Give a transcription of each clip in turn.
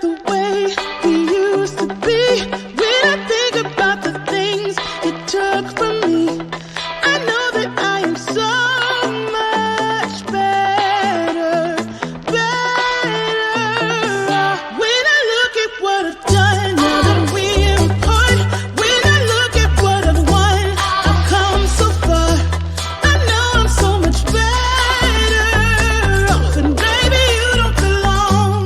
the way we used to be, when I think about the things you took from me, I know that I am so much better, better. When I look at what I've done, now that we're apart, when I look at what I've won, I've come so far. I know I'm so much better off, and baby, you don't belong.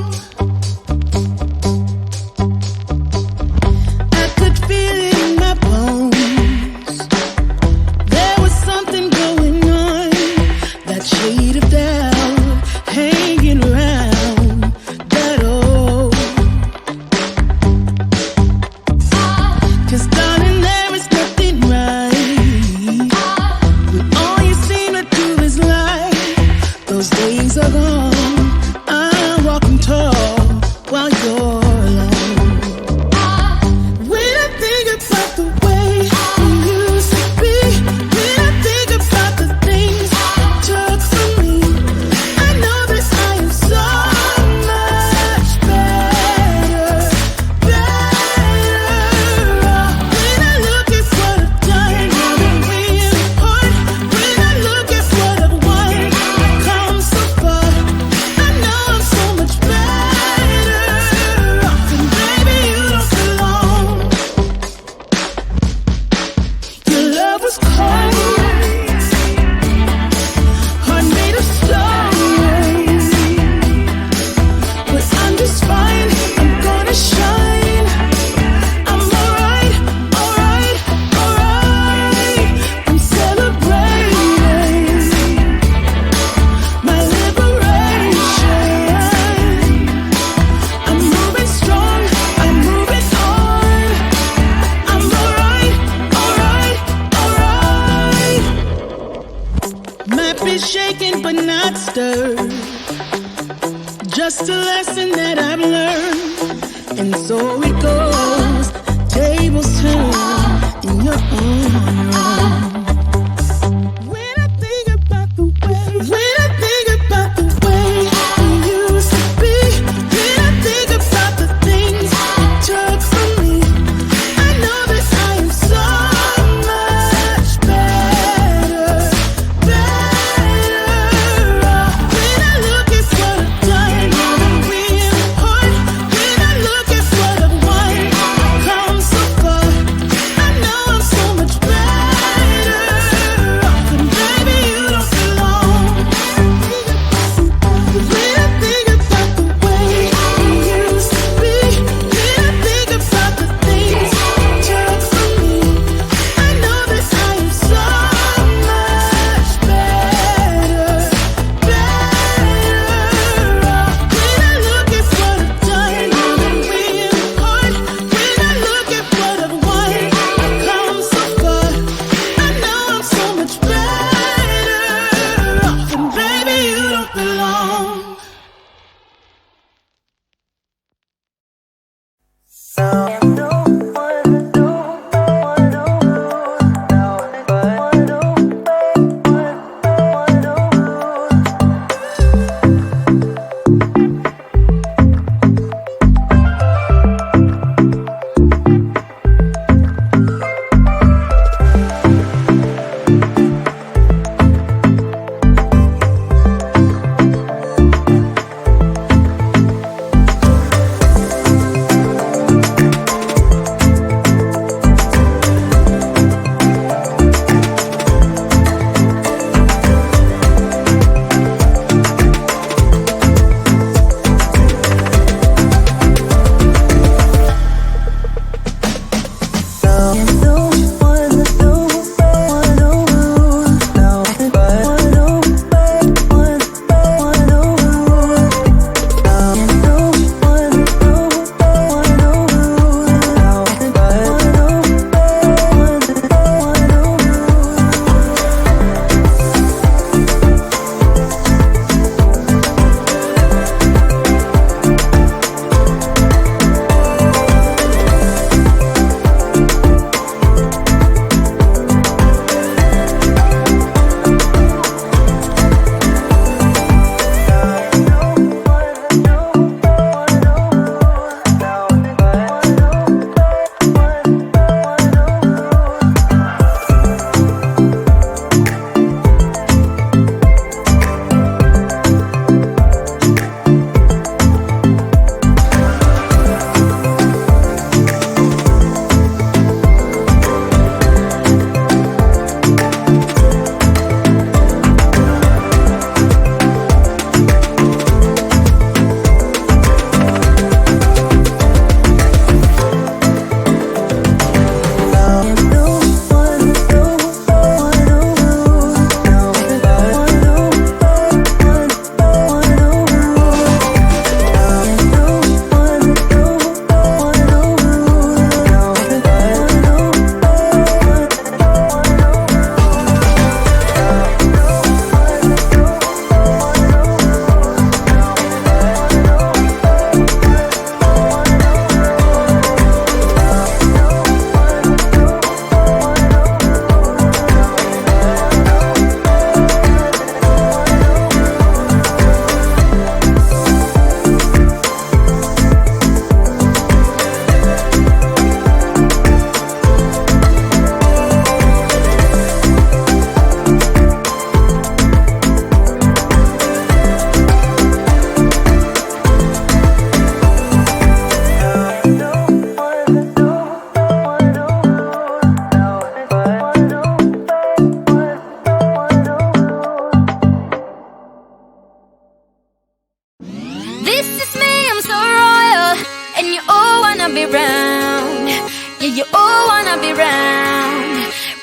I could feel it in my bones. There was something going on, that shade of doubt hanging around that old. 'Cause darling, there is nothing right when all you seem to do is lie. Those days are gone. I'm walking tall while you're alone. When I think about the way we used to be, when I think about the things you took from me, I know that I am so much better, better. When I look at what I've done, now that we're apart, when I look at what I've won, I've come so far. I know I'm so much better off, and baby, you don't belong. Your love was cold, heart made of stone, but I'm just fine. I'm gonna shine. I'm alright, alright, alright. I'm celebrating my liberation. I'm moving strong, I'm moving on. I'm alright, alright, alright. Might be shaken but not stirred, just a lesson that I've learned. And so it goes, tables turn, and you're on your own. When I think about the way, when I think about the way we used to be, when I think about the things you took from me, I know that I am so much better, better. When I look at what I've done, now that we're apart, when I look at what I've won,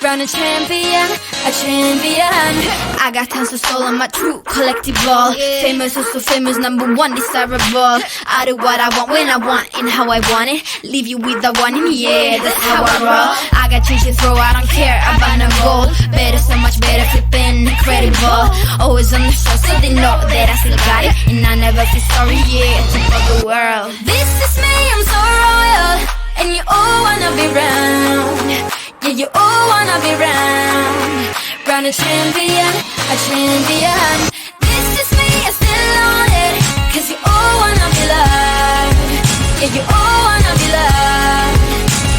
crown a champion, a champion. I got tons of soul on my true collectible. Famous, so famous, number one, desirable. I do what I want, when I want, and how I want it. Leave you with the one in the air, that's how I roll. I got change to throw, I don't care about no gold. Better, so much better, flipping incredible. Always on the show, so they know that I still got it. And I never feel sorry, yeah, to fuck the world. This is me, I'm so royal. And you all wanna be round. Yeah, you all wanna be round. Round a champion, a champion. This is me, I'm still on it. Cause you all wanna be loved. Yeah, you all wanna be loved.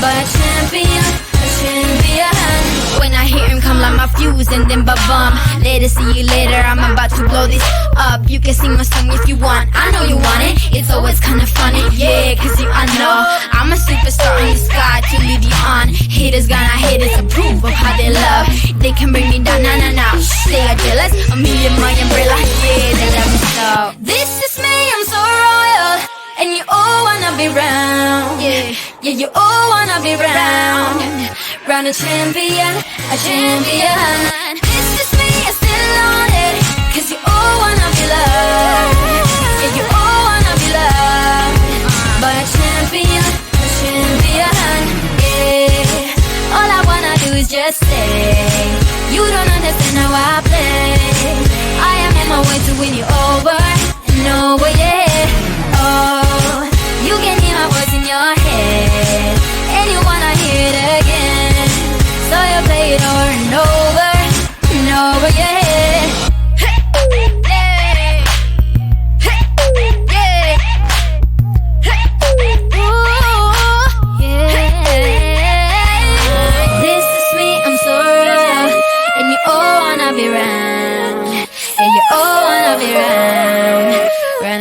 But a champion, a champion. When I hear him come like my fuse and then ba-bum. Later, see you later, I'm about to blow this up. You can sing my song if you want, I know you want it. It's always kinda funny, yeah, cause I know I'm a superstar in the sky to lead you on. Haters gonna hate us, approve of how they love. They can bring me down, nah. They are jealous of me and my umbrella, yeah, they love me so. This is me, I'm so royal. And you all wanna be round. Yeah, you all wanna be round. Round a champion, a champion. This is me, I'm still on it. Cause you all wanna be loved. Yeah, you all wanna be loved. But a champion, yeah. All I wanna do is just stay. You don't understand how I play. I am on my way to win you over and over, yeah. Oh, you can hear my voice in your head, and you wanna hear it again. So you play it over and over and over, yeah.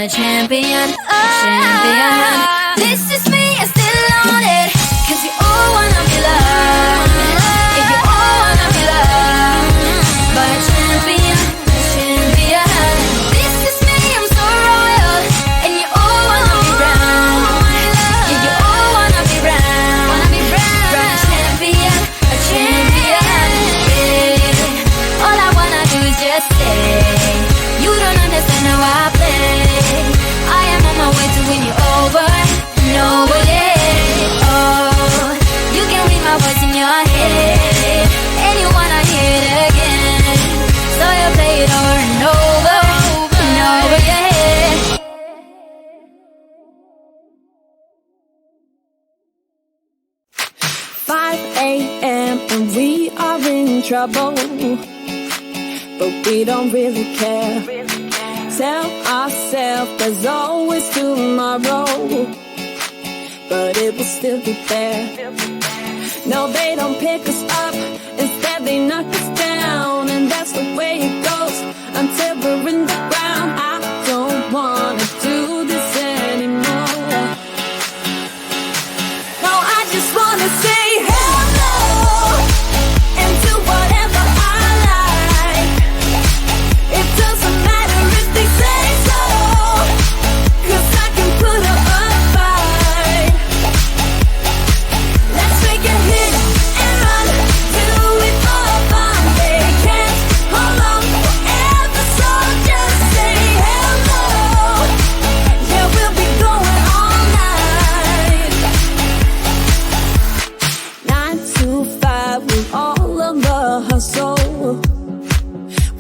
Champion, champion. This is me, I'm still on it. Cause you all wanna be loved. Yeah, you all wanna be loved. But a champion, champion. This is me, I'm so royal. And you all wanna be round. Yeah, you all wanna be round. But a champion, yeah. All I wanna do is just stay. You don't understand how I play. I am on my way to win you over and over, yeah. Oh, you can read my voice in your head, and you wanna hear it again. So you play it over and over and over, yeah. 5 a.m. and we are in trouble, but we don't really care. Tell ourselves there's always tomorrow, but it will still be there. No, they don't pick us up, instead they knock us down. And that's the way it goes until we're in the ground. I don't wanna do this anymore. No, I just wanna say hello and do whatever I like. It doesn't matter if they say so, 'cause I can put up a fight. Let's make a hit and run till we fall apart. They can't hold on forever, so just say hello. Yeah, we'll be going all night. 9 to 5 with all of the hustle.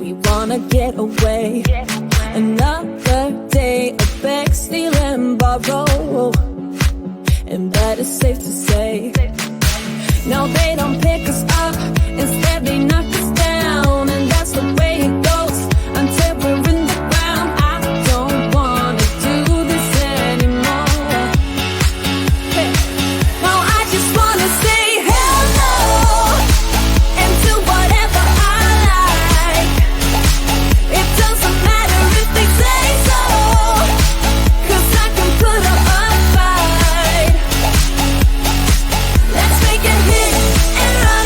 We wanna get away. Another day of beg, steal and borrow, and that is safe to say. No, they don't pick us up, instead they knock us down. And that's the way it goes until we're in the ground. I don't wanna do this anymore. Hey. No, I just wanna say hello and do whatever I like. It doesn't matter if they say so, 'cause I can put up a fight. Let's make a hit and run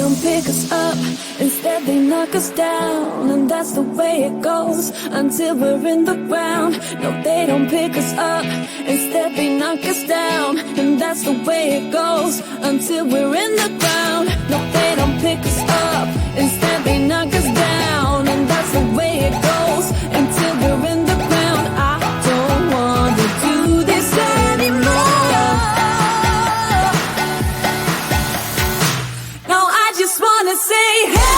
don't pick us up, instead they knock us down. And that's the way it goes until we're in the ground. No, they don't pick us up, instead they knock us down. And that's the way it goes until we're in the ground. No, they don't pick us up, instead they knock us down. And that's the way it goes until we're in the ground. I don't wanna do this anymore. No, I just wanna say hey.